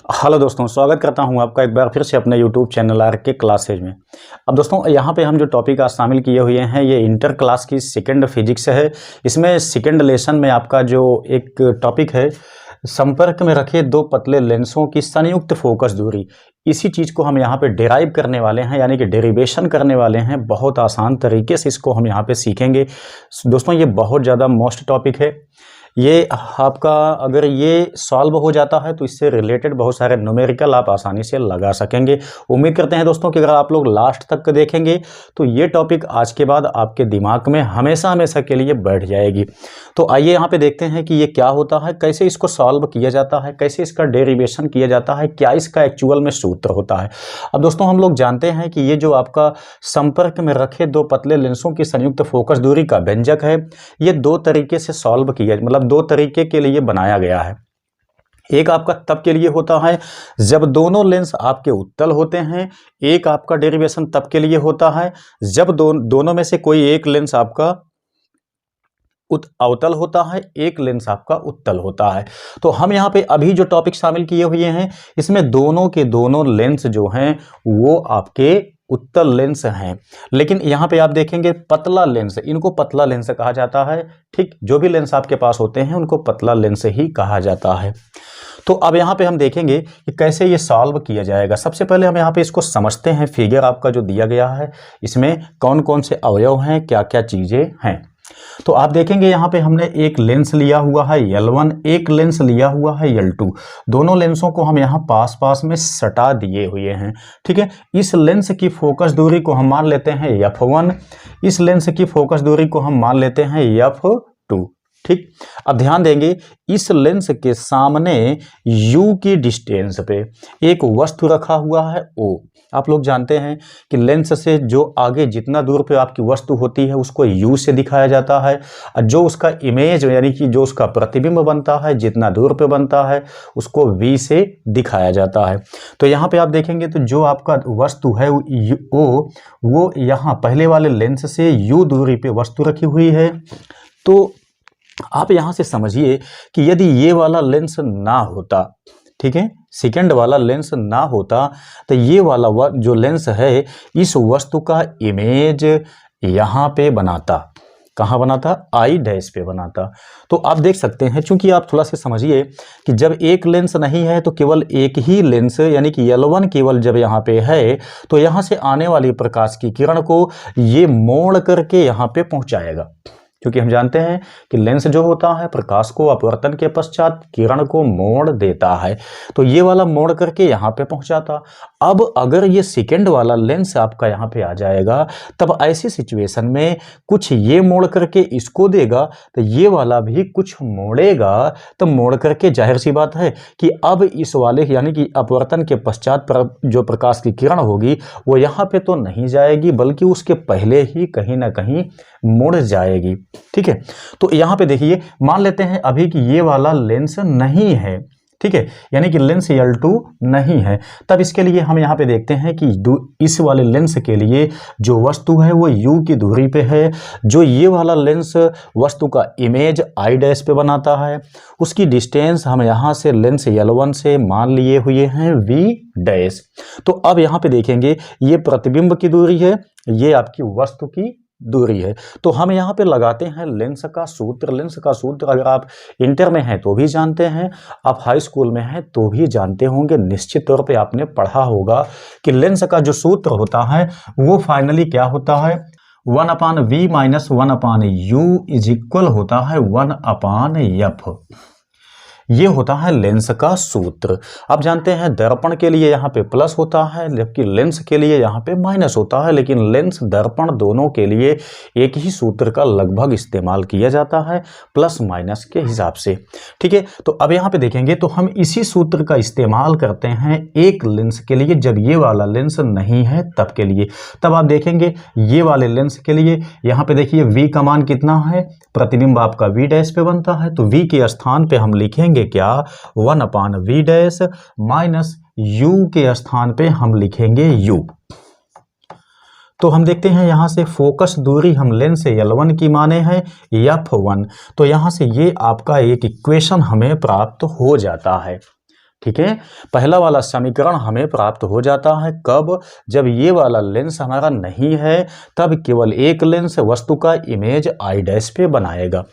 Hello दोस्तों, स्वागत करता हूं आपका एक बार फिर से अपने यूट्यूब चैनल आर के क्लासेज में। अब दोस्तों यहाँ पे हम जो टॉपिक आज शामिल किए हुए हैं ये इंटर क्लास की सेकंड फिजिक्स है। इसमें सेकंड लेसन में आपका जो एक टॉपिक है, संपर्क में रखे दो पतले लेंसों की संयुक्त फोकस दूरी, इसी चीज़ को हम यहाँ पे डिराइव करने वाले हैं, यानी कि डेरिवेशन करने वाले हैं। बहुत आसान तरीके से इसको हम यहाँ पे सीखेंगे। दोस्तों ये बहुत ज़्यादा मोस्ट टॉपिक है। ये आपका अगर ये सॉल्व हो जाता है तो इससे रिलेटेड बहुत सारे न्यूमेरिकल आप आसानी से लगा सकेंगे। उम्मीद करते हैं दोस्तों कि अगर आप लोग लास्ट तक देखेंगे तो ये टॉपिक आज के बाद आपके दिमाग में हमेशा हमेशा के लिए बैठ जाएगी। तो आइए यहाँ पे देखते हैं कि ये क्या होता है, कैसे इसको सॉल्व किया जाता है, कैसे इसका डेरिवेशन किया जाता है, क्या इसका एक्चुअल में सूत्र होता है। अब दोस्तों हम लोग जानते हैं कि ये जो आपका संपर्क में रखे दो पतले लेंसों की संयुक्त फोकस दूरी का व्यंजक है, ये दो तरीके से सॉल्व किया, मतलब दो तरीके के लिए बनाया गया है। एक आपका तब के लिए होता है जब दोनों लेंस आपके उत्तल होते हैं, एक आपका डेरिवेशन तब के लिए होता है जब दोनों में से कोई एक लेंस आपका अवतल होता है, एक लेंस आपका उत्तल होता है। तो हम यहाँ पे अभी जो टॉपिक शामिल किए हुए हैं इसमें दोनों के दोनों लेंस जो हैं वो आपके उत्तल लेंस हैं। लेकिन यहाँ पे आप देखेंगे पतला लेंस, इनको पतला लेंस कहा जाता है। ठीक, जो भी लेंस आपके पास होते हैं उनको पतला लेंस ही कहा जाता है। तो अब यहाँ पे हम देखेंगे कि कैसे ये सॉल्व किया जाएगा। सबसे पहले हम यहाँ पे इसको समझते हैं। फिगर आपका जो दिया गया है इसमें कौन कौन से अवयव हैं, क्या क्या चीज़ें हैं। तो आप देखेंगे यहाँ पे हमने एक लेंस लिया हुआ है L1, एक लेंस लिया हुआ है L2। दोनों लेंसों को हम यहाँ पास पास में सटा दिए हुए हैं। ठीक है, इस लेंस की फोकस दूरी को हम मान लेते हैं F1, इस लेंस की फोकस दूरी को हम मान लेते हैं F2। ठीक, अब ध्यान देंगे इस लेंस के सामने U की डिस्टेंस पे एक वस्तु रखा हुआ है O। आप लोग जानते हैं कि लेंस से जो आगे जितना दूर पे आपकी वस्तु होती है उसको U से दिखाया जाता है, और जो उसका इमेज यानी कि जो उसका प्रतिबिंब बनता है जितना दूर पे बनता है उसको V से दिखाया जाता है। तो यहाँ पे आप देखेंगे तो जो आपका वस्तु है O, वो यहाँ पहले वाले लेंस से U दूरी पे वस्तु रखी हुई है। तो आप यहाँ से समझिए कि यदि ये वाला लेंस ना होता, ठीक है, सेकंड वाला लेंस ना होता तो ये वाला जो लेंस है इस वस्तु का इमेज यहाँ पे बनाता। कहाँ बनाता? आई डैश पे बनाता। तो आप देख सकते हैं, चूंकि आप थोड़ा सा समझिए कि जब एक लेंस नहीं है तो केवल एक ही लेंस यानी कि L1 केवल जब यहाँ पे है तो यहाँ से आने वाली प्रकाश की किरण को ये मोड़ करके यहाँ पे पहुँचाएगा। क्योंकि हम जानते हैं कि लेंस जो होता है प्रकाश को अपवर्तन के पश्चात किरण को मोड़ देता है, तो ये वाला मोड़ करके यहाँ पे पहुँचाता। अब अगर ये सेकेंड वाला लेंस आपका यहाँ पे आ जाएगा तब ऐसी सिचुएशन में कुछ ये मोड़ करके इसको देगा तो ये वाला भी कुछ मोड़ेगा, तो मोड़ करके जाहिर सी बात है कि अब इस वाले यानी कि अपवर्तन के पश्चात जो प्रकाश की किरण होगी वो यहाँ पे तो नहीं जाएगी बल्कि उसके पहले ही कहीं ना कहीं मुड़ जाएगी। ठीक है, तो यहाँ पे देखिए मान लेते हैं अभी कि ये वाला लेंस नहीं है। ठीक है, यानी कि लेंस L2 नहीं है, तब इसके लिए हम यहाँ पे देखते हैं कि इस वाले लेंस के लिए जो वस्तु है वो U की दूरी पे है। जो ये वाला लेंस वस्तु का इमेज आई डैश पे बनाता है उसकी डिस्टेंस हम यहाँ से लेंस L1 से मान लिए हुए हैं V डैश। तो अब यहाँ पे देखेंगे ये प्रतिबिंब की दूरी है, ये आपकी वस्तु की दूरी है। तो हम यहाँ पे लगाते हैं लेंस का सूत्र। लेंस का सूत्र अगर आप इंटर में हैं तो भी जानते हैं, आप हाई स्कूल में हैं तो भी जानते होंगे, निश्चित तौर पे आपने पढ़ा होगा कि लेंस का जो सूत्र होता है वो फाइनली क्या होता है, 1/v minus 1/u is equal होता है 1/f। ये होता है लेंस का सूत्र। आप जानते हैं दर्पण के लिए यहाँ पे प्लस होता है जबकि लेंस के लिए यहाँ पे माइनस होता है, लेकिन लेंस दर्पण दोनों के लिए एक ही सूत्र का लगभग इस्तेमाल किया जाता है प्लस माइनस के हिसाब से। ठीक है, तो अब यहाँ पे देखेंगे तो हम इसी सूत्र का इस्तेमाल करते हैं एक लेंस के लिए जब ये वाला लेंस नहीं है तब के लिए। तब आप देखेंगे ये वाले लेंस के लिए यहाँ पे देखिए V का मान कितना है, प्रतिबिंब आपका V डैश पे बनता है, तो V के स्थान पे हम लिखेंगे क्या, 1/v डैश माइनस U के स्थान पे हम लिखेंगे U। तो हम देखते हैं यहाँ से फोकस दूरी हम लेंस L1 की माने हैं F1, तो यहाँ से ये आपका एक इक्वेशन हमें प्राप्त हो जाता है। ठीक है, पहला वाला समीकरण हमें प्राप्त हो जाता है कब, जब ये वाला लेंस हमारा नहीं है, तब केवल एक लेंस वस्तु का इमेज आई डैश पे बनाएगा।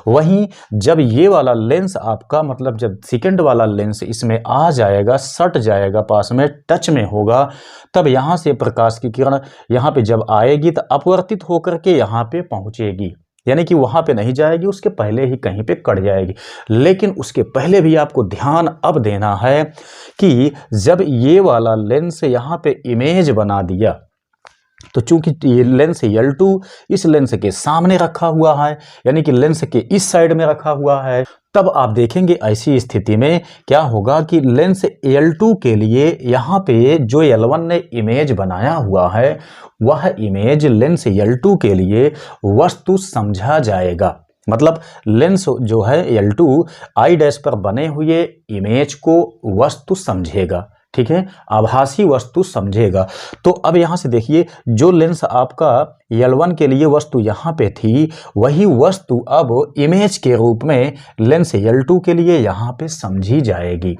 वहीं जब ये वाला लेंस आपका मतलब जब सेकंड वाला लेंस इसमें आ जाएगा, सट जाएगा, पास में टच में होगा, तब यहाँ से प्रकाश की किरण यहाँ पे जब आएगी तो अपवर्तित होकर के यहाँ पे पहुँचेगी, यानी कि वहां पे नहीं जाएगी, उसके पहले ही कहीं पे कट जाएगी। लेकिन उसके पहले भी आपको ध्यान अब देना है कि जब ये वाला लेंस यहाँ पे इमेज बना दिया, तो चूंकि ये लेंस L2 इस लेंस के सामने रखा हुआ है, यानी कि लेंस के इस साइड में रखा हुआ है, तब आप देखेंगे ऐसी स्थिति में क्या होगा कि लेंस L2 के लिए यहाँ पे जो L1 ने इमेज बनाया हुआ है, वह इमेज लेंस L2 के लिए वस्तु समझा जाएगा। मतलब लेंस जो है L2 आई डैश पर बने हुए इमेज को वस्तु समझेगा, ठीक है, आभासी वस्तु समझेगा। तो अब यहाँ से देखिए, जो लेंस आपका L1 के लिए वस्तु यहाँ पे थी, वही वस्तु अब इमेज के रूप में लेंस L2 के लिए यहाँ पे समझी जाएगी।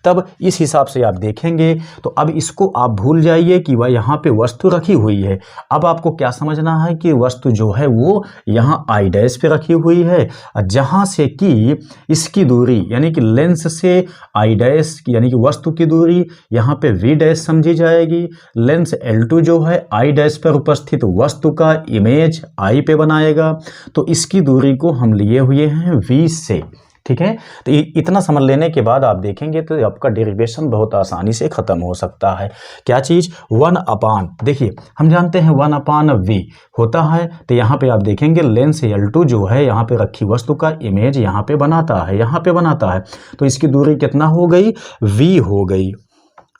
तब इस हिसाब से आप देखेंगे तो अब इसको आप भूल जाइए कि वह यहाँ पे वस्तु रखी हुई है। अब आपको क्या समझना है कि वस्तु जो है वो यहाँ आई डैश पे रखी हुई है, जहाँ से कि इसकी दूरी यानी कि लेंस से आई डैश यानी कि वस्तु की दूरी यहाँ पे V डैश समझी जाएगी। लेंस L2 जो है आई डैश पर उपस्थित वस्तु का इमेज आई पे बनाएगा, तो इसकी दूरी को हम लिए हुए हैं V से, ठीक है। तो इतना समझ लेने के बाद आप देखेंगे तो आपका डेरिवेशन बहुत आसानी से खत्म हो सकता है। क्या चीज़, 1/, देखिए हम जानते हैं 1/V होता है, तो यहाँ पे आप देखेंगे लेंस L2 जो है यहाँ पे रखी वस्तु का इमेज यहाँ पे बनाता है, यहाँ पे बनाता है, तो इसकी दूरी कितना हो गई, V हो गई,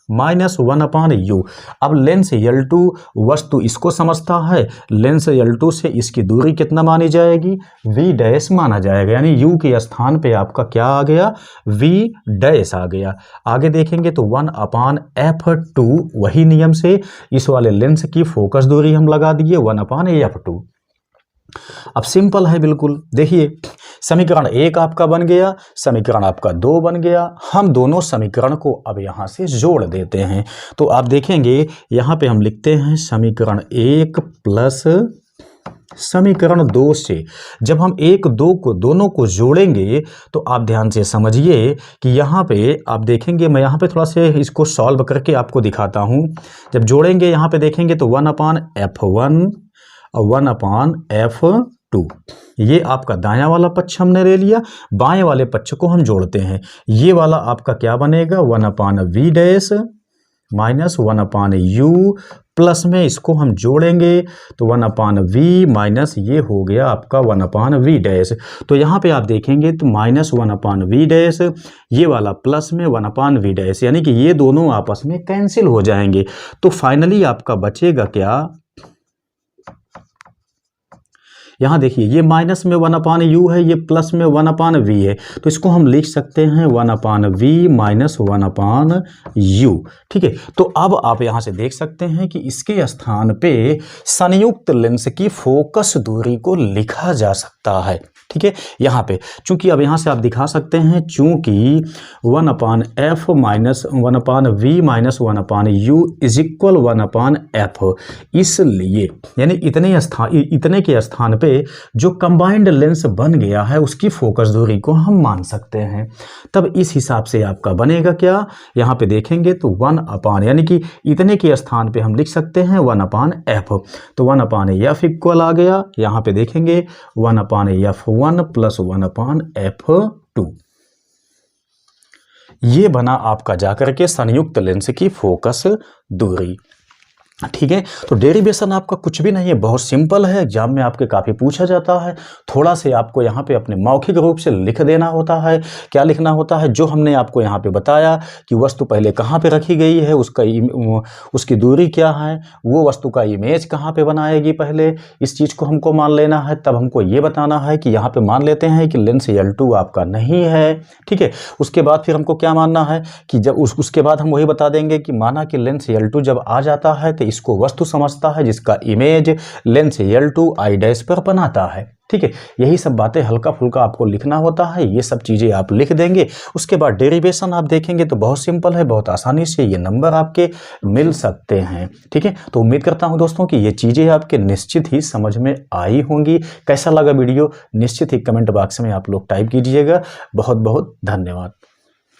-1/u। अब लेंस L2 वस्तु इसको समझता है, लेंस L2 से इसकी दूरी कितना मानी जाएगी, V डैश माना जाएगा, यानी u के स्थान पे आपका क्या आ गया, V डैश आ गया। आगे देखेंगे तो 1/f2, वही नियम से इस वाले लेंस की फोकस दूरी हम लगा दिए 1/f2। अब सिंपल है बिल्कुल, देखिए समीकरण 1 आपका बन गया, समीकरण आपका 2 बन गया। हम दोनों समीकरण को अब यहाँ से जोड़ देते हैं। तो आप देखेंगे यहाँ पे हम लिखते हैं समीकरण 1 प्लस समीकरण 2 से जब हम 1 2 को दोनों को जोड़ेंगे तो आप ध्यान से समझिए कि यहाँ पे आप देखेंगे, मैं यहाँ पे थोड़ा से इसको सॉल्व करके आपको दिखाता हूँ। जब जोड़ेंगे यहाँ पे देखेंगे तो 1/f1 और 1/f2, ये आपका दायां वाला पक्ष हमने ले लिया, बाएं वाले पक्ष को हम जोड़ते हैं। ये वाला आपका क्या बनेगा, 1/v dash minus 1/u, plus में इसको हम जोड़ेंगे तो 1/v माइनस ये हो गया आपका 1/v डैश। तो यहाँ पे आप देखेंगे तो -1/v डैश, ये वाला प्लस में 1/v डैश, यानी कि ये दोनों आपस में कैंसिल हो जाएंगे। तो फाइनली आपका बचेगा क्या, यहाँ देखिए ये माइनस में 1/u है, ये प्लस में 1/v है, तो इसको हम लिख सकते हैं 1/v माइनस 1/u, ठीक है। तो अब आप यहाँ से देख सकते हैं कि इसके स्थान पे संयुक्त लेंस की फोकस दूरी को लिखा जा सकता है, ठीक है। यहाँ पे चूंकि अब यहाँ से आप दिखा सकते हैं, चूंकि 1/f minus 1/v minus 1/u is equal 1/f, इसलिए यानी इतने के स्थान पे जो कंबाइंड लेंस बन गया है उसकी फोकस दूरी को हम मान सकते हैं। तब इस हिसाब से आपका बनेगा क्या, यहाँ पे देखेंगे तो 1/, यानी कि इतने के स्थान पे हम लिख सकते हैं 1/f, तो 1/f इक्वल आ गया, यहाँ पे देखेंगे 1/f1 प्लस 1/f2। ये बना आपका जाकर के संयुक्त लेंस की फोकस दूरी, ठीक है। तो डेरिवेशन आपका कुछ भी नहीं है, बहुत सिंपल है, एग्जाम में आपके काफ़ी पूछा जाता है। थोड़ा से आपको यहाँ पे अपने मौखिक रूप से लिख देना होता है। क्या लिखना होता है, जो हमने आपको यहाँ पे बताया कि वस्तु पहले कहाँ पे रखी गई है, उसकी दूरी क्या है, वो वस्तु का इमेज कहाँ पे बनाएगी, पहले इस चीज़ को हमको मान लेना है। तब हमको ये बताना है कि यहाँ पर मान लेते हैं कि लेंस L2 आपका नहीं है, ठीक है। उसके बाद फिर हमको क्या मानना है कि जब उसके बाद हम वही बता देंगे कि माना कि लेंस L2 जब आ जाता है तो इसको वस्तु समझता है जिसका इमेज लेंस L2 I' पर बनाता है। ठीक है, यही सब बातें हल्का फुल्का आपको लिखना होता है, ये सब चीज़ें आप लिख देंगे। उसके बाद डेरिवेशन आप देखेंगे तो बहुत सिंपल है, बहुत आसानी से ये नंबर आपके मिल सकते हैं। ठीक है, तो उम्मीद करता हूं दोस्तों कि ये चीज़ें आपके निश्चित ही समझ में आई होंगी। कैसा लगा वीडियो निश्चित ही कमेंट बॉक्स में आप लोग टाइप कीजिएगा। बहुत बहुत धन्यवाद।